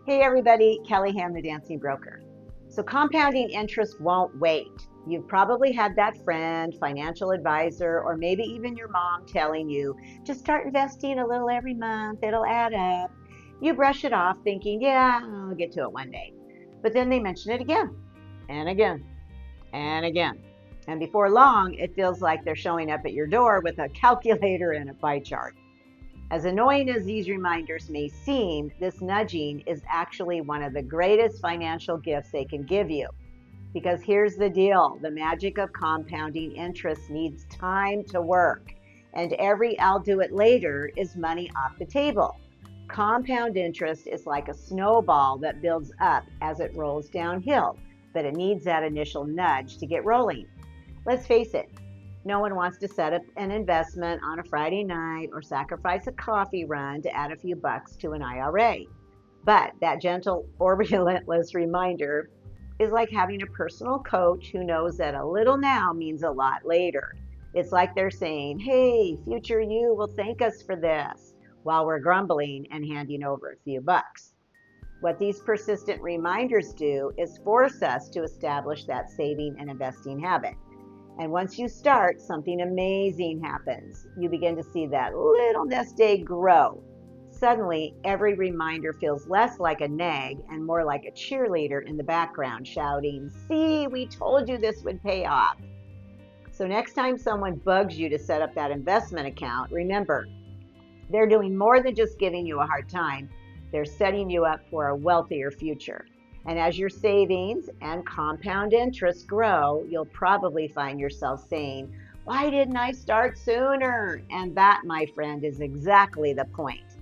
Hey everybody, Kelly Ham, the Dancing Broker. So compounding interest won't wait. You've probably had that friend, financial advisor, or maybe even your mom telling you, just start investing a little every month, it'll add up. You brush it off thinking, yeah, I'll get to it one day. But then they mention it again and again and again. And before long, it feels like they're showing up at your door with a calculator and a pie chart. As annoying as these reminders may seem, this nudging is actually one of the greatest financial gifts they can give you. Because here's the deal, the magic of compounding interest needs time to work, and every I'll do it later is money off the table. Compound interest is like a snowball that builds up as it rolls downhill, but it needs that initial nudge to get rolling. Let's face it, no one wants to set up an investment on a Friday night or sacrifice a coffee run to add a few bucks to an IRA. But that gentle or relentless reminder is like having a personal coach who knows that a little now means a lot later. It's like they're saying, hey, future you will thank us for this, while we're grumbling and handing over a few bucks. What these persistent reminders do is force us to establish that saving and investing habit. And once you start, something amazing happens. You begin to see that little nest egg grow. Suddenly, every reminder feels less like a nag and more like a cheerleader in the background shouting, see, we told you this would pay off. So next time someone bugs you to set up that investment account, remember, they're doing more than just giving you a hard time. They're setting you up for a wealthier future. And as your savings and compound interest grow, you'll probably find yourself saying, why didn't I start sooner? And that, my friend, is exactly the point.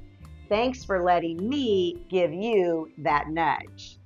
Thanks for letting me give you that nudge.